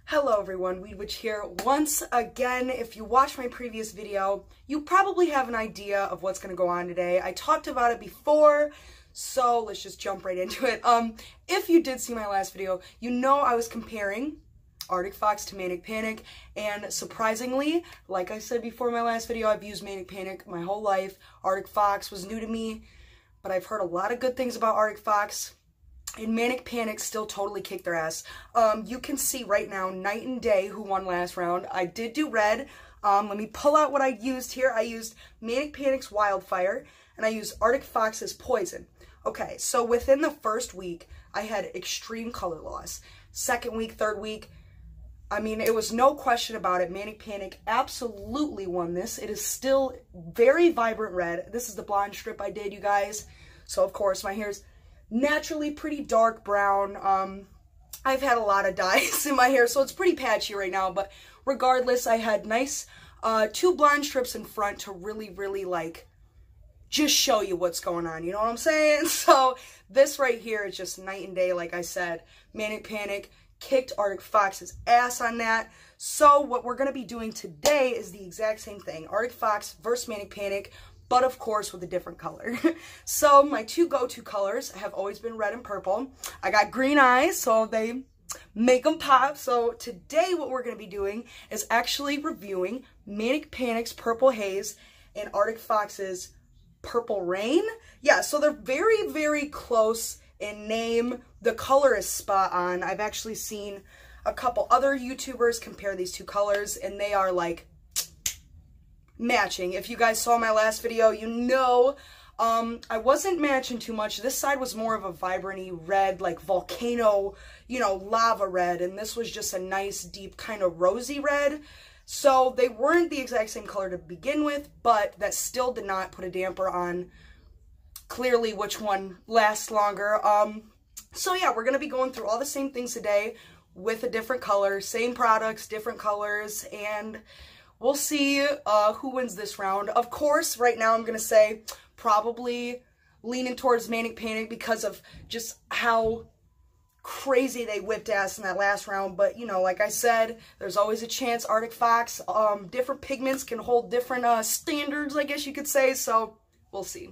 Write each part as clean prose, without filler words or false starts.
Hello everyone, Weed Witch here once again. If you watched my previous video, you probably have an idea of what's going to go on today. I talked about it before, so let's just jump right into it. If you did see my last video, you know I was comparing Artic Fox to Manic Panic, and surprisingly, like I said before my last video, I've used Manic Panic my whole life. Artic Fox was new to me, but I've heard a lot of good things about Artic Fox. And Manic Panic still totally kicked their ass. You can see right now, night and day, who won last round. I did do red. Let me pull out what I used here. I used Manic Panic's Wildfire, and I used Artic Fox's Poison. Okay, so within the first week, I had extreme color loss. Second week, third week, I mean, it was no question about it. Manic Panic absolutely won this. It is still very vibrant red. This is the blonde strip I did, you guys. So, of course, my hair's naturally pretty dark brown. I've had a lot of dyes in my hair, so it's pretty patchy right now, but regardless, I had nice two blonde strips in front to really like just show you what's going on, you know what I'm saying? So this right here is just night and day. Like I said, Manic Panic kicked Artic Fox's ass on that. So what we're going to be doing today is the exact same thing, Artic Fox versus Manic Panic, but of course with a different color. So my two go-to colors have always been red and purple. I got green eyes, so they make them pop. So today what we're going to be doing is actually reviewing Manic Panic's Purple Haze and Artic Fox's Purple Rain. Yeah, so they're very close in name. The color is spot on. I've actually seen a couple other YouTubers compare these two colors, and they are like matching. If you guys saw my last video, you know I wasn't matching too much. This side was more of a vibrant-y red, like volcano, you know, lava red, and this was just a nice deep kind of rosy red. So they weren't the exact same color to begin with, but that still did not put a damper on clearly which one lasts longer. So yeah, we're gonna be going through all the same things today with a different color, same products, different colors, and we'll see who wins this round. Of course, right now I'm going to say probably leaning towards Manic Panic because of just how crazy they whipped ass in that last round. But, you know, like I said, there's always a chance Artic Fox, different pigments can hold different standards, I guess you could say. So, we'll see.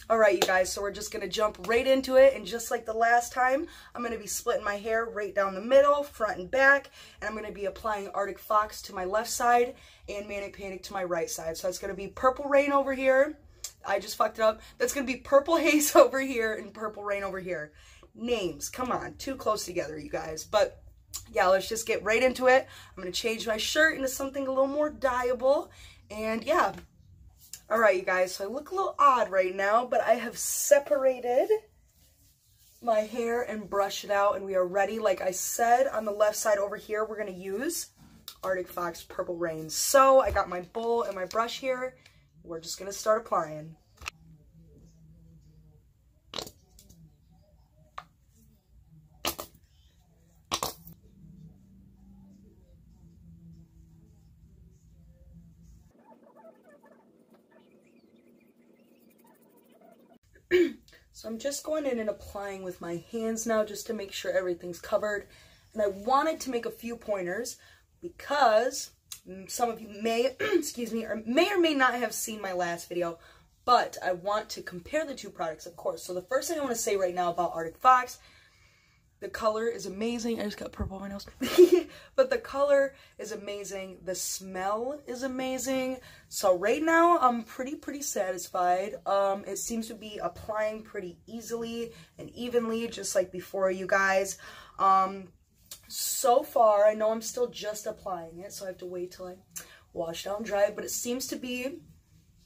Alright, you guys, so we're just going to jump right into it, and just like the last time, I'm going to be splitting my hair right down the middle, front and back, and I'm going to be applying Artic Fox to my left side and Manic Panic to my right side. So it's going to be Purple Rain over here. I just fucked it up. That's going to be Purple Haze over here and Purple Rain over here. Names, come on, too close together, you guys. But yeah, let's just get right into it. I'm going to change my shirt into something a little more dyeable, and yeah. Alright, you guys, so I look a little odd right now, but I have separated my hair and brushed it out, and we are ready. Like I said, on the left side over here, we're going to use Artic Fox Purple Rain. So, I got my bowl and my brush here. We're just going to start applying. So I'm just going in and applying with my hands now just to make sure everything's covered. And I wanted to make a few pointers because some of you may, excuse me, or may not have seen my last video, but I want to compare the two products, of course. So the first thing I want to say right now about Artic Fox, the color is amazing. I just got purple on my nose. But the color is amazing. The smell is amazing. So right now, I'm pretty satisfied. It seems to be applying pretty easily and evenly, just like before, you guys. So far, I know I'm still just applying it, so I have to wait till I wash down dry. But it seems to be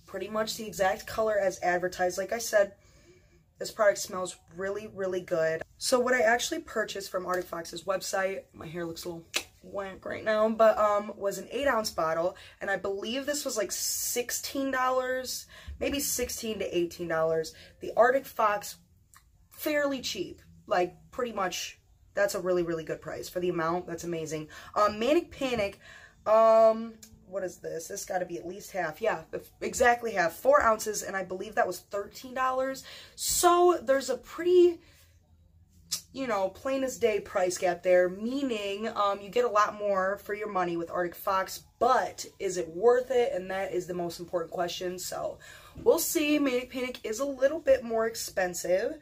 pretty much the exact color as advertised. Like I said, this product smells really good. So what I actually purchased from Artic Fox's website, my hair looks a little wank right now, but was an 8-ounce bottle, and I believe this was like $16, maybe $16 to $18. The Artic Fox, fairly cheap, like pretty much, that's a really good price for the amount. That's amazing. Manic Panic, what is this? This got to be at least half. Yeah, exactly half. 4 ounces, and I believe that was $13. So there's a pretty, you know, plain as day price gap there, meaning you get a lot more for your money with Arctic Fox, but is it worth it? And that is the most important question. So we'll see. Manic Panic is a little bit more expensive,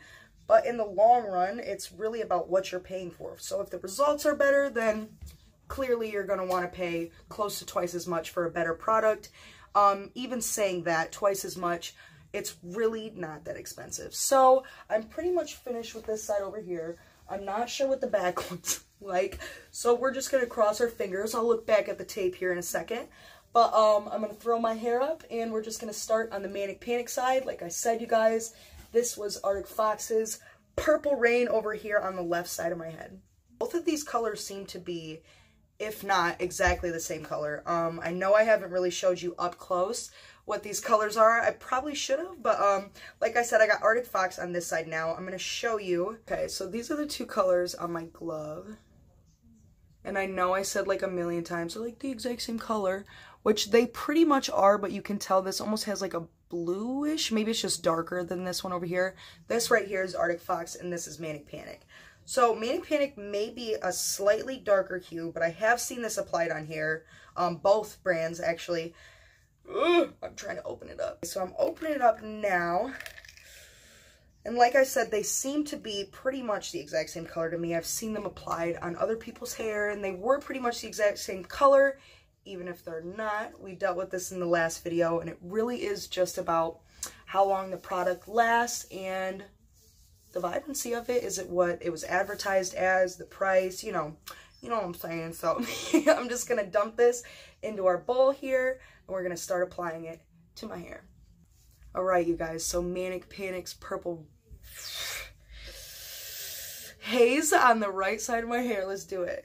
but in the long run, it's really about what you're paying for. So if the results are better, then clearly you're going to want to pay close to twice as much for a better product. Even saying that, twice as much, it's really not that expensive. So I'm pretty much finished with this side over here. I'm not sure what the back looks like, so we're just going to cross our fingers. I'll look back at the tape here in a second. But I'm going to throw my hair up, and we're just going to start on the Manic Panic side. Like I said, you guys, this was Arctic Fox's Purple Rain over here on the left side of my head. Both of these colors seem to be, if not exactly the same color. I know I haven't really showed you up close what these colors are. I probably should have, but like I said, I got Arctic Fox on this side now. I'm going to show you. Okay, so these are the 2 colors on my glove. And I know I said like a million times, they're like the exact same color, which they pretty much are, but you can tell this almost has like a bluish, maybe it's just darker than this one over here. This right here is Arctic Fox, and this is Manic Panic. So Manic Panic may be a slightly darker hue, but I have seen this applied on here, both brands actually. Ugh, I'm trying to open it up. So I'm opening it up now. And like I said, they seem to be pretty much the exact same color to me. I've seen them applied on other people's hair, and they were pretty much the exact same color, even if they're not. We dealt with this in the last video, and it really is just about how long the product lasts and the vibrancy of it. Is it what it was advertised as, the price, you know what I'm saying. So I'm just going to dump this into our bowl here, and we're going to start applying it to my hair. All right, you guys, so Manic Panic's Purple Haze on the right side of my hair. Let's do it.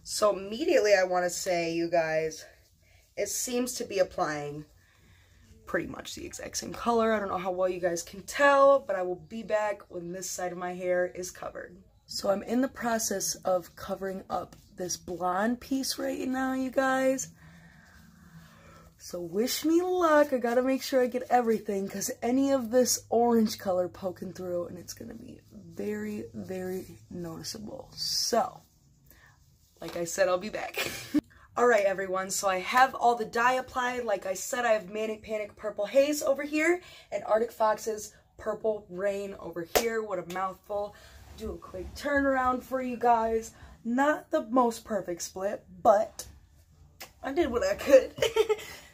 So immediately I want to say, you guys, it seems to be applying pretty much the exact same color. I don't know how well you guys can tell, but I will be back when this side of my hair is covered. So I'm in the process of covering up this blonde piece right now, you guys. So wish me luck. I gotta make sure I get everything, because any of this orange color poking through, and it's gonna be very, very noticeable. So, like I said, I'll be back. Alright everyone, so I have all the dye applied. Like I said, I have Manic Panic Purple Haze over here, and Arctic Fox's Purple Rain over here. What a mouthful. Do a quick turnaround for you guys. Not the most perfect split, but I did what I could.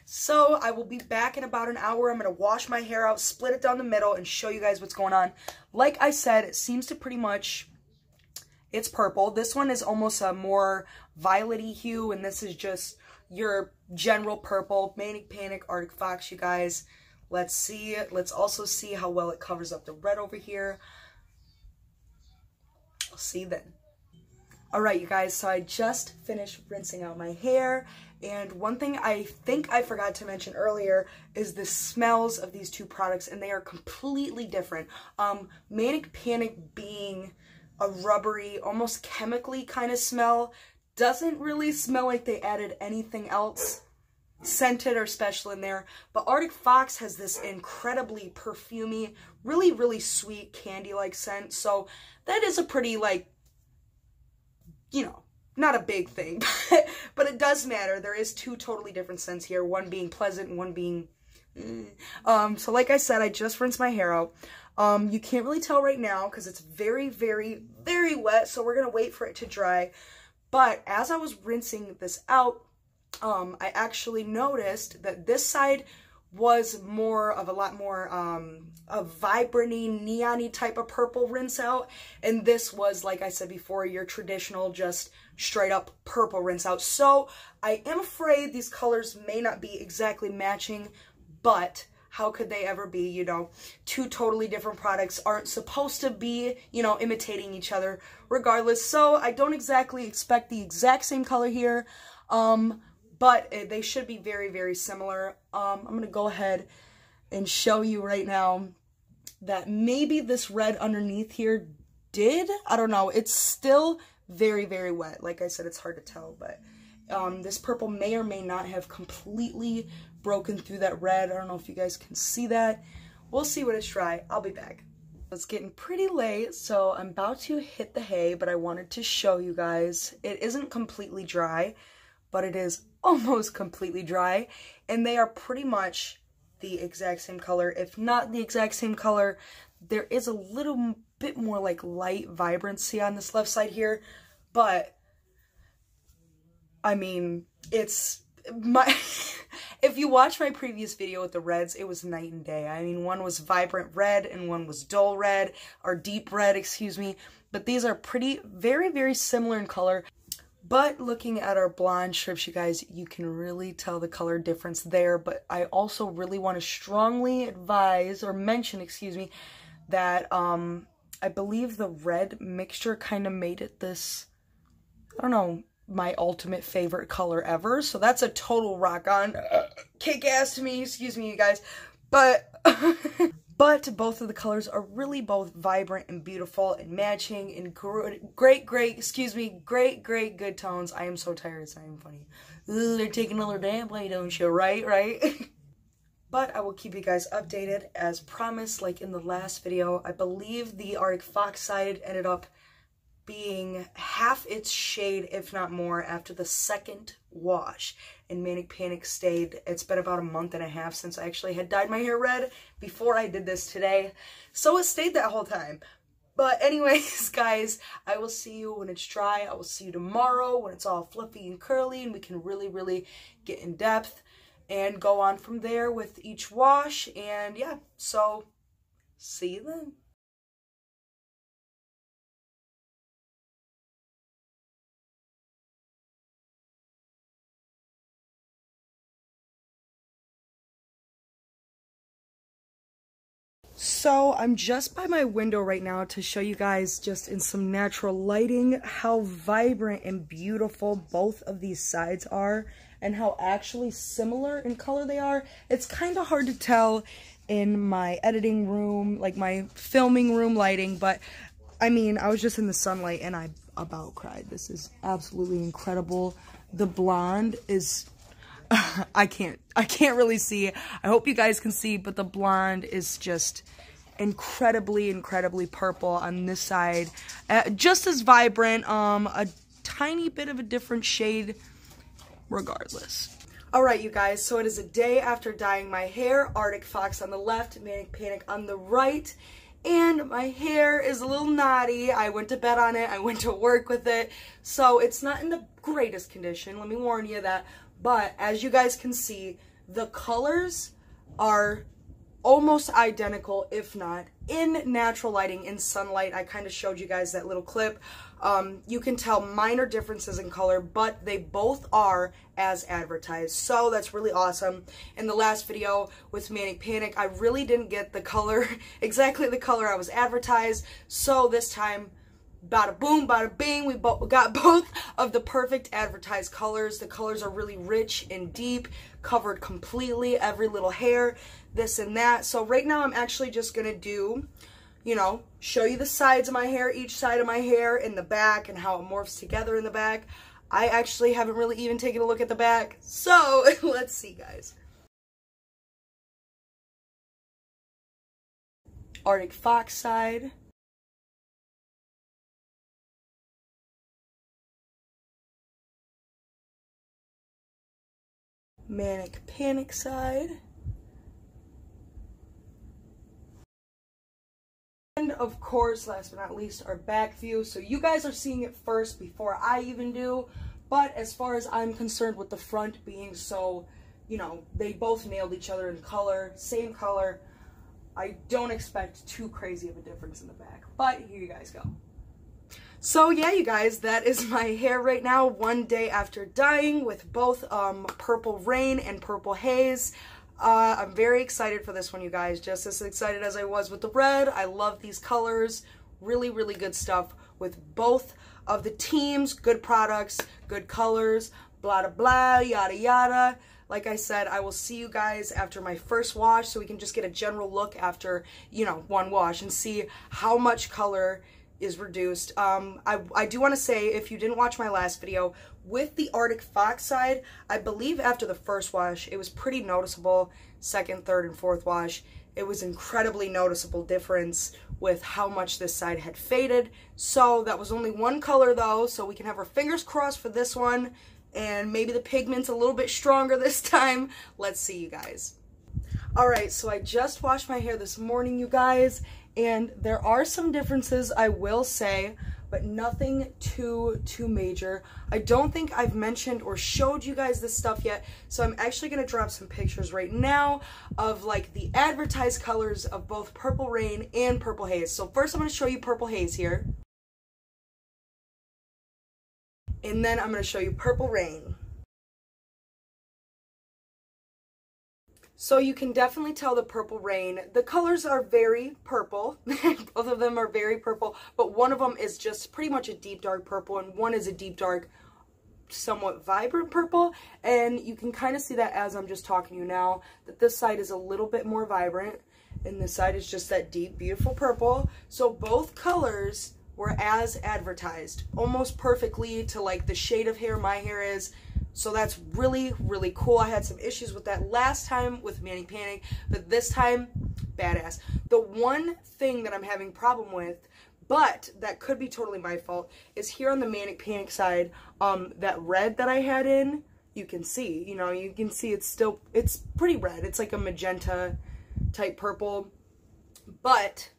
So I will be back in about an hour. I'm going to wash my hair out, split it down the middle, and show you guys what's going on. Like I said, it seems to pretty much, it's purple. This one is almost a more violet-y hue, and this is just your general purple. Manic Panic, Arctic Fox, you guys. Let's see it. Let's also see how well it covers up the red over here. I'll see you then. Alright, you guys, so I just finished rinsing out my hair, and one thing I think I forgot to mention earlier is the smells of these two products, and they are completely different. Manic Panic being a rubbery, almost chemically kind of smell, doesn't really smell like they added anything else scented or special in there, but Arctic Fox has this incredibly perfumey, really, really sweet candy-like scent, so that is a pretty, like, you know, not a big thing, but it does matter. There is two totally different scents here, one being pleasant and one being, so like I said, I just rinsed my hair out. You can't really tell right now because it's very, very, very wet, so we're going to wait for it to dry. But as I was rinsing this out, I actually noticed that this side was more of a lot more a vibrant-y, neon-y type of purple rinse out, and this was, like I said before, your traditional just straight up purple rinse out. So I am afraid these colors may not be exactly matching, but how could they ever be? You know, two totally different products aren't supposed to be, you know, imitating each other regardless. So I don't exactly expect the exact same color here, but they should be very, very similar. I'm going to go ahead and show you right now that maybe this red underneath here did. I don't know. It's still very, very wet. Like I said, it's hard to tell, but this purple may or may not have completely broken through that red. I don't know if you guys can see that. We'll see when it's dry. I'll be back. It's getting pretty late, so I'm about to hit the hay, but I wanted to show you guys. It isn't completely dry, but it is almost completely dry, and they are pretty much the exact same color, if not the exact same color. There is a little bit more like light vibrancy on this left side here, but I mean, it's my if you watch my previous video with the reds, it was night and day. I mean, one was vibrant red and one was dull red, or deep red, excuse me. But these are very, very similar in color. But looking at our blonde strips, you guys, you can really tell the color difference there. But I also really want to strongly advise, or mention, excuse me, that I believe the red mixture kind of made it this, I don't know, my ultimate favorite color ever. So that's a total rock on. Kick ass to me, excuse me, you guys. But but both of the colors are really both vibrant and beautiful and matching and great good tones. I am so tired, it's not even funny. Ooh, they're taking another damn play, don't you? Right? But I will keep you guys updated as promised. Like in the last video, I believe the Artic Fox side ended up being half its shade, if not more, after the second wash. And Manic Panic stayed. It's been about a month and a half since I actually had dyed my hair red before I did this today. So it stayed that whole time. But anyways, guys, I will see you when it's dry. I will see you tomorrow when it's all fluffy and curly and we can really, really get in depth and go on from there with each wash. And yeah, so see you then. So I'm just by my window right now to show you guys just in some natural lighting how vibrant and beautiful both of these sides are and how actually similar in color they are. It's kind of hard to tell in my editing room, like my filming room lighting, but I mean, I was just in the sunlight and I about cried. This is absolutely incredible. The blonde is I can't really see. I hope you guys can see, but the blonde is just incredibly purple on this side. Just as vibrant, a tiny bit of a different shade regardless. Alright, you guys, so it is a day after dyeing my hair. Artic Fox on the left, Manic Panic on the right. And my hair is a little knotty. I went to bed on it. I went to work with it. So it's not in the greatest condition. Let me warn you that. But as you guys can see, the colors are almost identical, if not, in natural lighting, in sunlight. I kind of showed you guys that little clip. You can tell minor differences in color, but they both are as advertised. So that's really awesome. In the last video with Manic Panic, I really didn't get the color, exactly the color I was advertised. So this time, bada boom, bada bing, we got both of the perfect advertised colors. The colors are really rich and deep, covered completely, every little hair, this and that. So right now I'm actually just gonna do, you know, show you the sides of my hair, each side of my hair in the back and how it morphs together in the back. I actually haven't really even taken a look at the back, so let's see, guys. Artic Fox side. Manic Panic side. And of course, last but not least, our back view. So you guys are seeing it first before I even do. But as far as I'm concerned with the front being so, you know, they both nailed each other in color, same color, I don't expect too crazy of a difference in the back. But here you guys go. So yeah, you guys, that is my hair right now, one day after dyeing with both Purple Rain and Purple Haze. I'm very excited for this one, you guys, just as excited as I was with the red. I love these colors. Really, really good stuff with both of the teams. Good products, good colors, blah, blah, blah, yada, yada. like I said, I will see you guys after my first wash so we can just get a general look after, you know, one wash and see how much color is reduced. I do want to say, if you didn't watch my last video, with the Artic Fox side, I believe after the first wash, it was pretty noticeable. Second, third, and fourth wash, it was incredibly noticeable difference with how much this side had faded. So that was only one color though, so we can have our fingers crossed for this one, and maybe the pigment's a little bit stronger this time. Let's see, you guys. Alright, so I just washed my hair this morning, you guys, and there are some differences, I will say, but nothing too major. I don't think I've mentioned or showed you guys this stuff yet, so I'm actually going to drop some pictures right now of like the advertised colors of both Purple Rain and Purple Haze. So first I'm going to show you Purple Haze here, and then I'm going to show you Purple Rain. So you can definitely tell the Purple Rain, the colors are very purple. Both of them are very purple, but one of them is just pretty much a deep dark purple, and one is a deep dark, somewhat vibrant purple. And you can kind of see that as I'm just talking to you now, that this side is a little bit more vibrant, and this side is just that deep, beautiful purple. So both colors were as advertised, almost perfectly to like the shade of hair my hair is. So that's really, really cool. I had some issues with that last time with Manic Panic, but this time, badass. The one thing that I'm having problem with, but that could be totally my fault, is here on the Manic Panic side, that red that I had in, you can see, you know, you can see it's pretty red. It's like a magenta type purple, but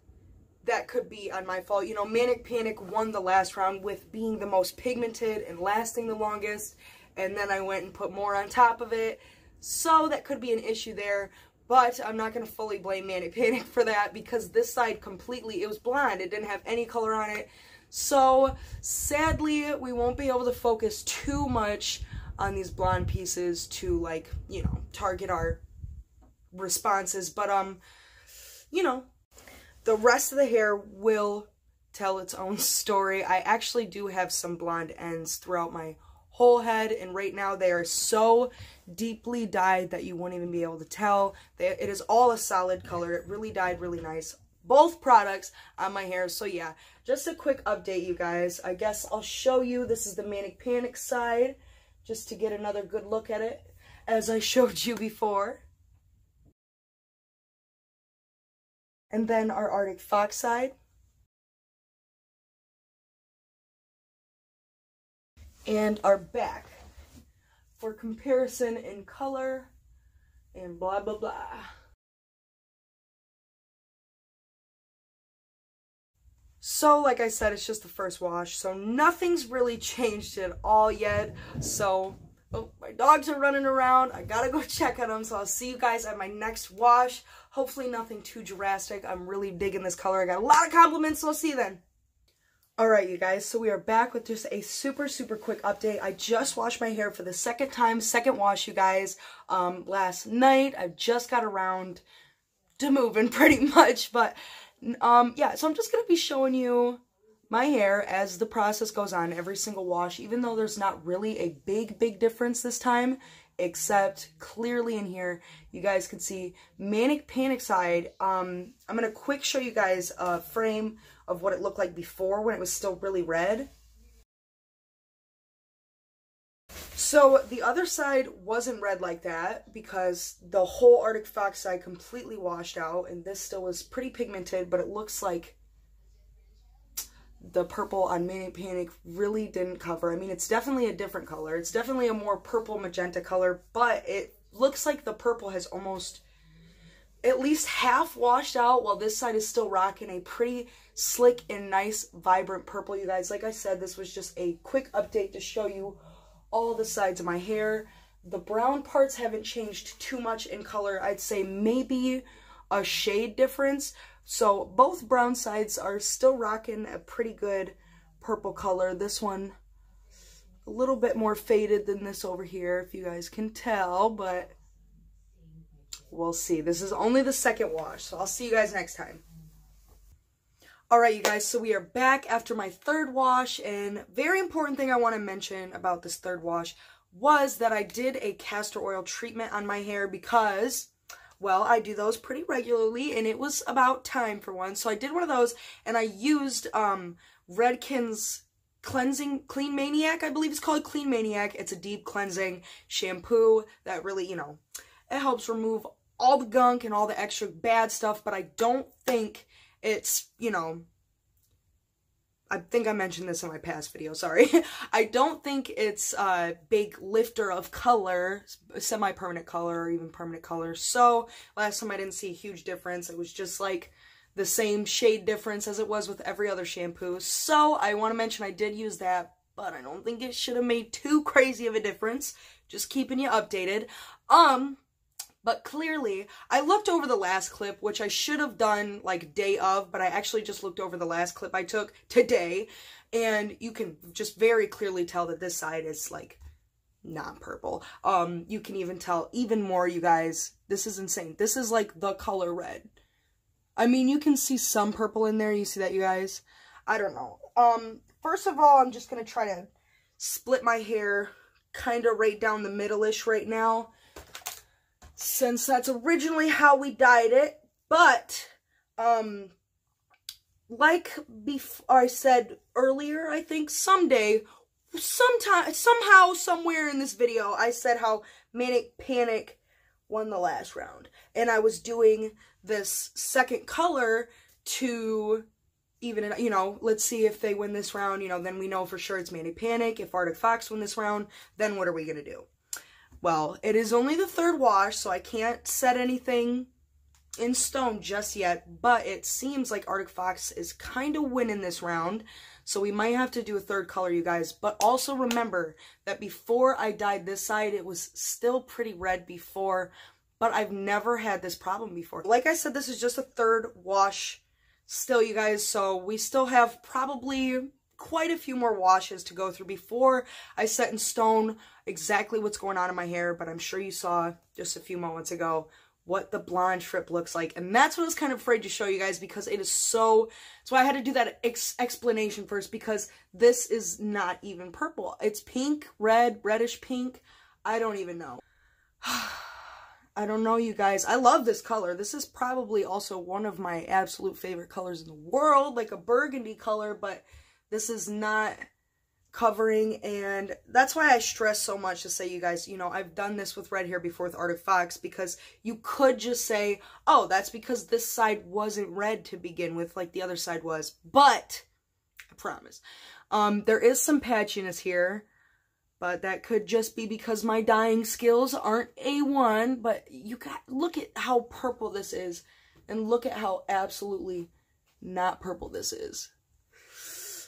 that could be on my fault. You know, Manic Panic won the last round with being the most pigmented and lasting the longest, and then I went and put more on top of it, so that could be an issue there. But I'm not going to fully blame Manic Panic for that, because this side completely, it was blonde, it didn't have any color on it. So sadly, we won't be able to focus too much on these blonde pieces to, like, you know, target our responses. But you know, the rest of the hair will tell its own story. I actually do have some blonde ends throughout my whole head, and right now they are so deeply dyed that you won't even be able to tell. It is all a solid color. It really dyed really nice, both products on my hair. So yeah, just a quick update, you guys. I guess I'll show you, this is the Manic Panic side, just to get another good look at it, as I showed you before. And then our Artic Fox side. And our back for comparison in color and blah blah blah. So like I said, it's just the first wash, so nothing's really changed at all yet. So oh, my dogs are running around, I gotta go check on them, so I'll see you guys at my next wash. Hopefully nothing too drastic. I'm really digging this color. I got a lot of compliments, so I'll see you then. Alright, you guys, so we are back with just a super quick update. I just washed my hair for the second time, second wash, you guys, last night. I just got around to moving pretty much, but yeah, so I'm just going to be showing you my hair as the process goes on, every single wash, even though there's not really a big difference this time, except clearly in here, you guys can see Manic Panic side. I'm going to quick show you guys a frame of what it looked like before when it was still really red. So the other side wasn't red like that because the whole Artic Fox side completely washed out, and this still was pretty pigmented, but it looks like the purple on Manic Panic really didn't cover. I mean, it's definitely a different color. It's definitely a more purple magenta color, but it looks like the purple has almost at least half washed out, while this side is still rocking a pretty slick and nice vibrant purple, you guys. Like I said, this was just a quick update to show you all the sides of my hair. The brown parts haven't changed too much in color. I'd say maybe a shade difference. So both brown sides are still rocking a pretty good purple color. This one a little bit more faded than this over here, if you guys can tell, but we'll see. This is only the second wash, so I'll see you guys next time. Alright, you guys, so we are back after my third wash, and very important thing I want to mention about this third wash was that I did a castor oil treatment on my hair because, well, I do those pretty regularly, and it was about time for one. So I did one of those, and I used Redken's Clean Maniac, I believe it's called Clean Maniac. It's a deep cleansing shampoo that really, you know, it helps remove all the gunk and all the extra bad stuff, but I don't think it's, you know, I think I mentioned this in my past video, sorry. I don't think it's a big lifter of color, semi-permanent color, or even permanent color. So, last time I didn't see a huge difference. It was just like the same shade difference as it was with every other shampoo. So, I want to mention I did use that, but I don't think it should have made too crazy of a difference. Just keeping you updated. But clearly, I looked over the last clip, which I should have done, like, day of, but I actually just looked over the last clip I took today, and you can just very clearly tell that this side is, like, not purple. You can even tell even more, you guys. This is insane. This is, like, the color red. I mean, you can see some purple in there. You see that, you guys? I don't know. First of all, I'm just going to try to split my hair kind of right down the middle-ish right now, since that's originally how we dyed it. But, like I said earlier, I think someday, somehow, somewhere in this video, I said how Manic Panic won the last round. And I was doing this second color to even it, you know, let's see if they win this round, you know, then we know for sure it's Manic Panic. If Artic Fox win this round, then what are we going to do? Well, it is only the third wash, so I can't set anything in stone just yet, but it seems like Artic Fox is kind of winning this round, so we might have to do a third color, you guys. But also remember that before I dyed this side, it was still pretty red before, but I've never had this problem before. Like I said, this is just a third wash still, you guys, so we still have probably quite a few more washes to go through before I set in stone exactly what's going on in my hair. But I'm sure you saw just a few moments ago what the blonde strip looks like, and that's what I was kind of afraid to show you guys, because it is so, that's why I had to do that explanation first, because this is not even purple. It's pink, red, reddish pink. I don't even know. I don't know, you guys. I love this color. This is probably also one of my absolute favorite colors in the world, like a burgundy color, but this is not covering, and that's why I stress so much to say, you guys, you know, I've done this with red hair before with Artic Fox, because you could just say, oh, that's because this side wasn't red to begin with like the other side was. But I promise, there is some patchiness here, but that could just be because my dyeing skills aren't A1. But you got, look at how purple this is, and look at how absolutely not purple this is.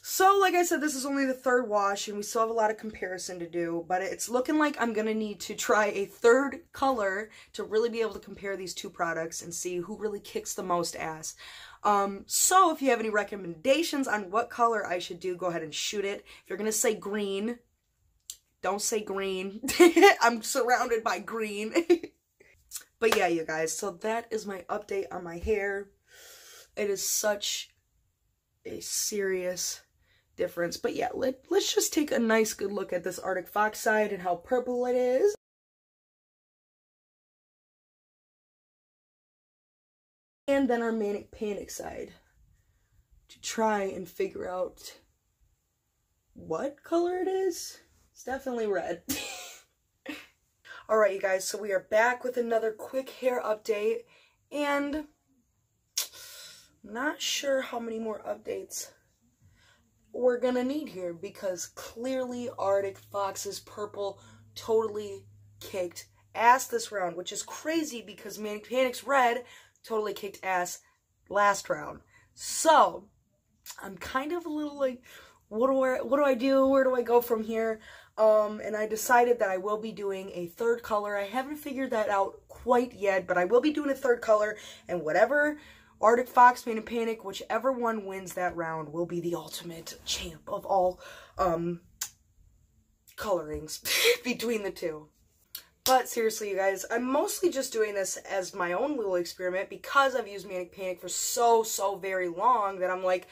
So, like I said, this is only the third wash, and we still have a lot of comparison to do, but it's looking like I'm going to need to try a third color to really be able to compare these two products and see who really kicks the most ass. So, if you have any recommendations on what color I should do, go ahead and shoot it. If you're going to say green, don't say green. I'm surrounded by green. But yeah, you guys, so that is my update on my hair. It is such a serious difference. But yeah, let's just take a nice good look at this Artic Fox side and how purple it is. And then our Manic Panic side, to try and figure out what color it is. It's definitely red. Alright, you guys, so we are back with another quick hair update, and I'm not sure how many more updates we're gonna need here, because clearly Artic Fox's purple totally kicked ass this round, which is crazy because Manic Panic's red totally kicked ass last round. So I'm kind of a little like, what do I do? Where do I go from here? And I decided that I will be doing a third color. I haven't figured that out quite yet, but I will be doing a third color, and whatever Artic Fox, Manic Panic, whichever one wins that round will be the ultimate champ of all colorings between the two. But seriously, you guys, I'm mostly just doing this as my own little experiment because I've used Manic Panic for so very long that I'm like,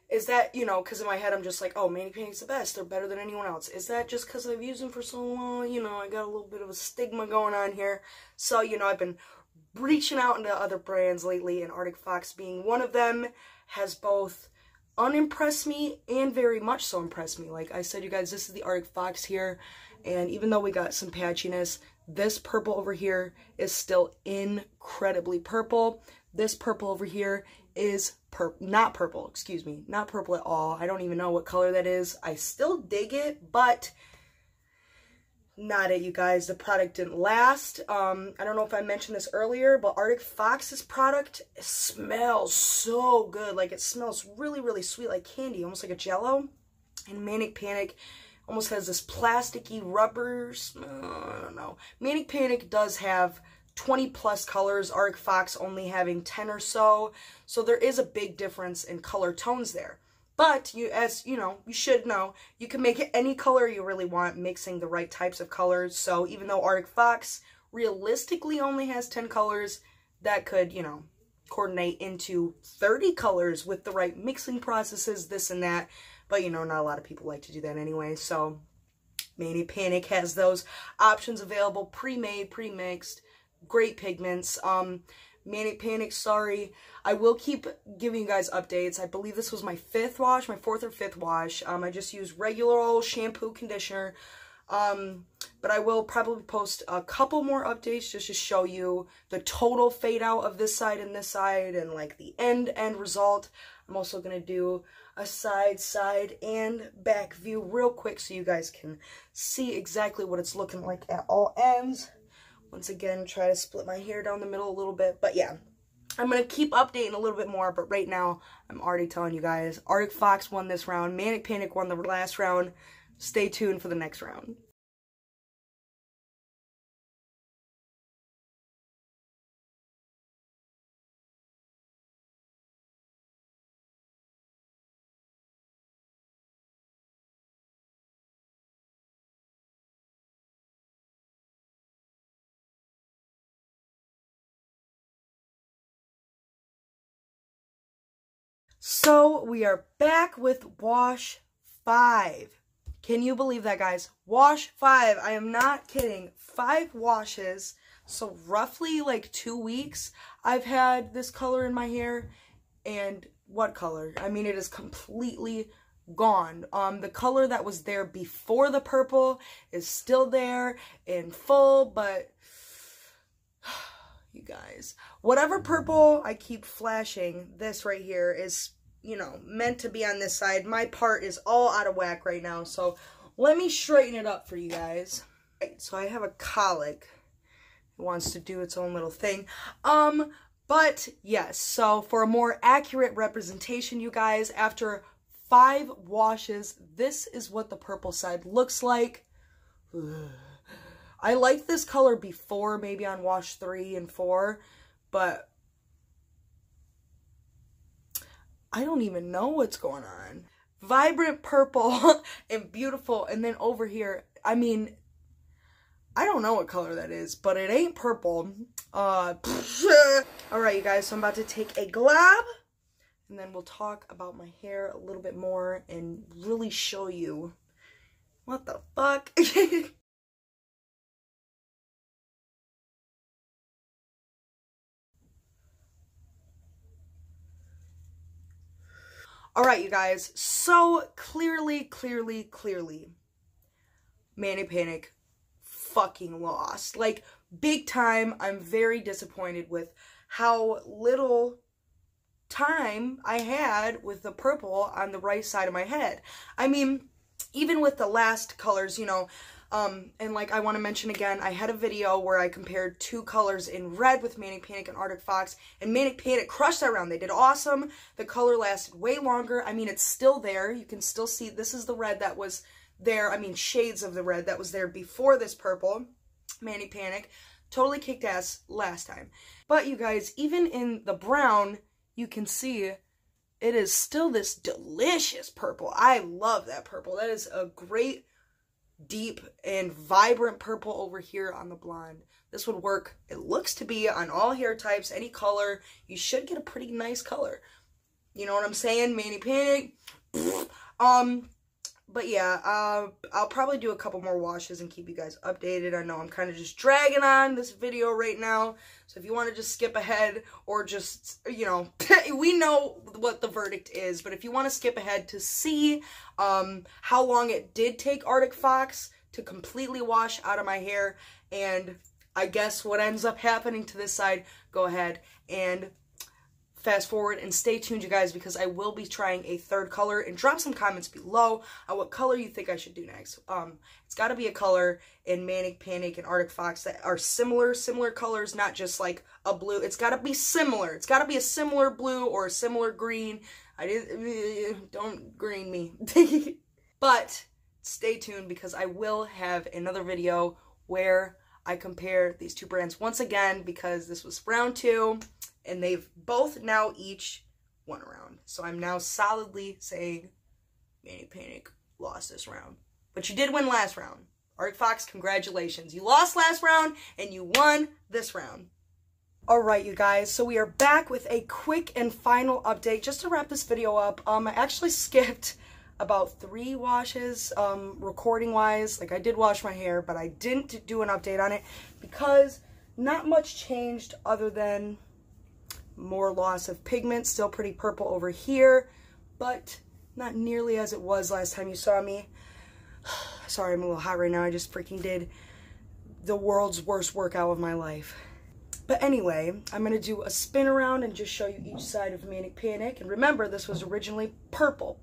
Is that, you know, because in my head I'm just like, oh, Manic Panic's the best. They're better than anyone else. Is that just because I've used them for so long? You know, I got a little bit of a stigma going on here. So, you know, I've been reaching out into other brands lately, and Arctic Fox being one of them has both unimpressed me and very much so impressed me. Like I said, you guys, this is the Arctic Fox here, and even though we got some patchiness, this purple over here is still incredibly purple. This purple over here is not purple at all. I don't even know what color that is. I still dig it, but not it, you guys. The product didn't last. I don't know if I mentioned this earlier, but Arctic Fox's product smells so good. Like, it smells really, really sweet, like candy, almost like a Jell-O. And Manic Panic almost has this plasticky rubber smell. I don't know. Manic Panic does have 20 plus colors, Arctic Fox only having 10 or so. So there is a big difference in color tones there. But you, as you know, you should know, you can make it any color you really want, mixing the right types of colors. So even though Arctic Fox realistically only has 10 colors, that could, you know, coordinate into 30 colors with the right mixing processes, this and that. But, you know, not a lot of people like to do that anyway. So Manic Panic has those options available, pre-made, pre-mixed, great pigments. Manic Panic, sorry. I will keep giving you guys updates. I believe this was my fourth or fifth wash. I just used regular old shampoo, conditioner. But I will probably post a couple more updates just to show you the total fade out of this side and this side and like the end result. I'm also going to do a side, and back view real quick so you guys can see exactly what it's looking like at all ends. Once again, try to split my hair down the middle a little bit. But yeah, I'm going to keep updating a little bit more. But right now, I'm already telling you guys, Arctic Fox won this round. Manic Panic won the last round. Stay tuned for the next round. So we are back with wash 5. Can you believe that, guys? Wash 5. I am not kidding. 5 washes. So roughly like 2 weeks I've had this color in my hair. And what color? I mean, it is completely gone. The color that was there before the purple is still there in full, but you guys, whatever purple I keep flashing, this right here is, you know, meant to be on this side. My part is all out of whack right now, so let me straighten it up for you guys. Right, so I have a colic. It wants to do its own little thing. But yes, so for a more accurate representation, you guys, after 5 washes, this is what the purple side looks like. I liked this color before, maybe on wash 3 and 4, but I don't even know what's going on. Vibrant purple and beautiful, and then over here, I mean, I don't know what color that is, but it ain't purple. Alright, you guys, so I'm about to take a glob, and then we'll talk about my hair a little bit more and really show you what the fuck. Alright, you guys, so clearly, Manic Panic fucking lost. Like, big time. I'm very disappointed with how little time I had with the purple on the right side of my head. I mean, even with the last colors, you know, and like I want to mention again, I had a video where I compared 2 colors in red with Manic Panic and Arctic Fox, and Manic Panic crushed that round. They did awesome. The color lasted way longer. I mean, it's still there. You can still see this is the red that was there. I mean, shades of the red that was there before this purple. Manic Panic totally kicked ass last time. But you guys, even in the brown, you can see it is still this delicious purple. I love that purple. That is a great, deep, and vibrant purple over here on the blonde. This would work, it looks to be, on all hair types, any color. You should get a pretty nice color. You know what I'm saying? Manic Panic. But yeah, I'll probably do a couple more washes and keep you guys updated. I know I'm kind of just dragging on this video right now. So if you want to just skip ahead or just, you know, we know what the verdict is. But if you want to skip ahead to see how long it did take Arctic Fox to completely wash out of my hair, and I guess what ends up happening to this side, go ahead and fast forward and stay tuned, you guys, because I will be trying a third color, and drop some comments below on what color you think I should do next. It's got to be a color in Manic Panic and Arctic Fox that are similar colors, not just like a blue. It's got to be similar. It's got to be a similar blue or a similar green. Don't green me. But stay tuned, because I will have another video where I compare these two brands once again, because this was round 2. And they've both now each won a round. So I'm now solidly saying Manic Panic lost this round. But you did win last round. Arctic Fox, congratulations. You lost last round and you won this round. Alright, you guys. So we are back with a quick and final update. Just to wrap this video up, I actually skipped about 3 washes recording wise. Like, I did wash my hair, but I didn't do an update on it because not much changed other than more loss of pigment. Still pretty purple over here, but not nearly as it was last time you saw me. Sorry, I'm a little hot right now. I just freaking did the world's worst workout of my life. But anyway, I'm going to do a spin around and just show you each side of Manic Panic. And remember, this was originally purple.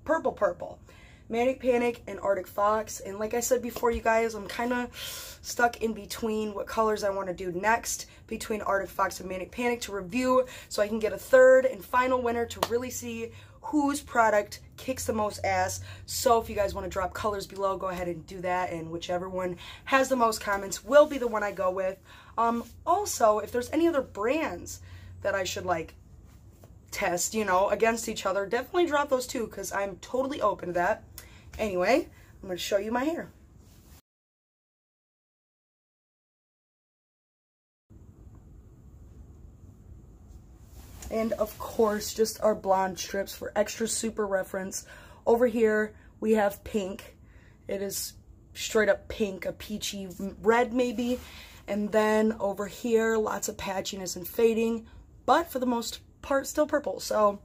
Manic Panic and Arctic Fox. And like I said before, you guys, I'm kind of stuck in between what colors I want to do next between Arctic Fox and Manic Panic to review, so I can get a third and final winner to really see whose product kicks the most ass. So if you guys want to drop colors below, go ahead and do that, and whichever one has the most comments will be the one I go with. Also, if there's any other brands that I should like test, you know, against each other, definitely drop those too, because I'm totally open to that. Anyway, I'm going to show you my hair. And of course, just our blonde strips for extra super reference. Over here, we have pink. It is straight up pink, a peachy red maybe. And then over here, lots of patchiness and fading, but for the most part, still purple. So,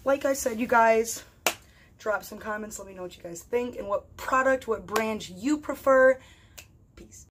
like I said, you guys, drop some comments. Let me know what you guys think and what product, what brand you prefer.